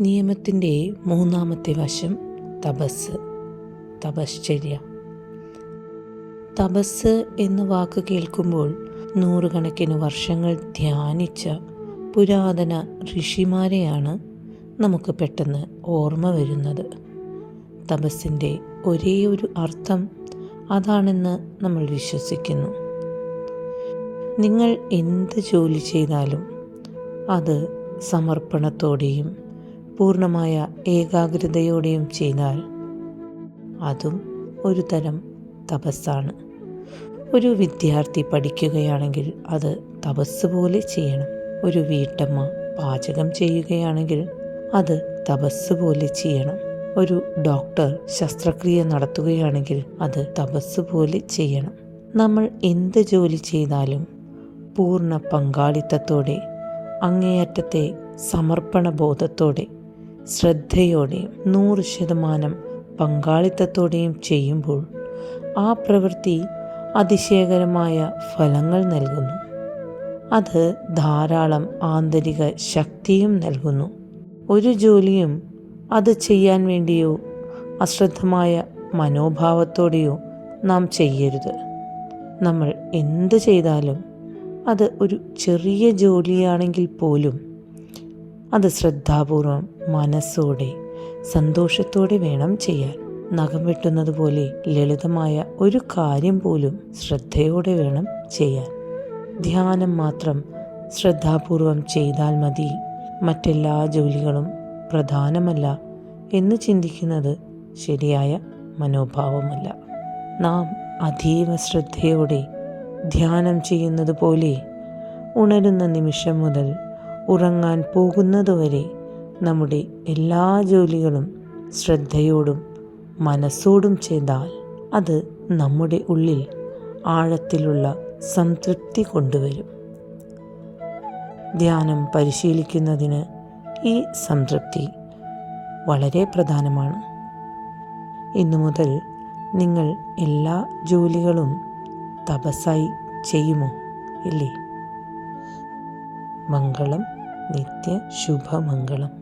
നിയമത്തിൻ്റെ മൂന്നാമത്തെ വശം തപശ്ചര്യ. തപസ് എന്ന വാക്ക് കേൾക്കുമ്പോൾ നൂറുകണക്കിന് വർഷങ്ങൾ ധ്യാനിച്ച പുരാതന ഋഷിമാരെയാണ് നമുക്ക് പെട്ടെന്ന് ഓർമ്മ വരുന്നത്. തപസ്സിൻ്റെ ഒരേ ഒരു അർത്ഥം അതാണെന്ന് നമ്മൾ വിശ്വസിക്കുന്നു. നിങ്ങൾ എന്ത് ജോലി ചെയ്താലും അത് സമർപ്പണത്തോടെയും പൂർണ്ണമായ ഏകാഗ്രതയോടെയും ചെയ്താൽ അതും ഒരു തരം തപസ്സാണ്. ഒരു വിദ്യാർത്ഥി പഠിക്കുകയാണെങ്കിൽ അത് തപസ് പോലെ ചെയ്യണം. ഒരു വീട്ടമ്മ പാചകം ചെയ്യുകയാണെങ്കിൽ അത് തപസ് പോലെ ചെയ്യണം. ഒരു ഡോക്ടർ ശസ്ത്രക്രിയ നടത്തുകയാണെങ്കിൽ അത് തപസ് പോലെ ചെയ്യണം. നമ്മൾ എന്ത് ജോലി ചെയ്താലും പൂർണ്ണ പങ്കാളിത്തത്തോടെ, അങ്ങേയറ്റത്തെ സമർപ്പണ ബോധത്തോടെ, ശ്രദ്ധയോടെയും 100% പങ്കാളിത്തത്തോടെയും ചെയ്യുമ്പോൾ ആ പ്രവൃത്തി അതിശയകരമായ ഫലങ്ങൾ നൽകുന്നു. അത് ധാരാളം ആന്തരിക ശക്തിയും നൽകുന്നു. ഒരു ജോലിയും അത് ചെയ്യാൻ വേണ്ടിയോ അശ്രദ്ധമായ മനോഭാവത്തോടെയോ നാം ചെയ്യരുത്. നമ്മൾ എന്ത് ചെയ്താലും അത് ഒരു ചെറിയ ജോലിയാണെങ്കിൽ പോലും അത് ശ്രദ്ധാപൂർവം, മനസ്സോടെ, സന്തോഷത്തോടെ വേണം ചെയ്യാൻ. നഖം വെട്ടുന്നത് പോലെ ലളിതമായ ഒരു കാര്യം പോലും ശ്രദ്ധയോടെ വേണം ചെയ്യാൻ. ധ്യാനം മാത്രം ശ്രദ്ധാപൂർവം ചെയ്താൽ മതി, മറ്റെല്ലാ ജോലികളും പ്രധാനമല്ല എന്ന് ചിന്തിക്കുന്നത് ശരിയായ മനോഭാവമല്ല. നാം അതീവ ശ്രദ്ധയോടെ ധ്യാനം ചെയ്യുന്നത് പോലെ ഉണരുന്ന നിമിഷം മുതൽ ഉറങ്ങാൻ പോകുന്നതുവരെ നമ്മുടെ എല്ലാ ജോലികളും ശ്രദ്ധയോടും മനസ്സോടും ചെയ്താൽ അത് നമ്മുടെ ഉള്ളിൽ ആഴത്തിലുള്ള സംതൃപ്തി കൊണ്ടുവരും. ധ്യാനം പരിശീലിക്കുന്നതിന് ഈ സംതൃപ്തി വളരെ പ്രധാനമാണ്. ഇന്നു മുതൽ നിങ്ങൾ എല്ലാ ജോലികളും തപസ്സായി ചെയ്യുമോ? ഇല്ലേ? മംഗളം, നിത്യ ശുഭമംഗളം.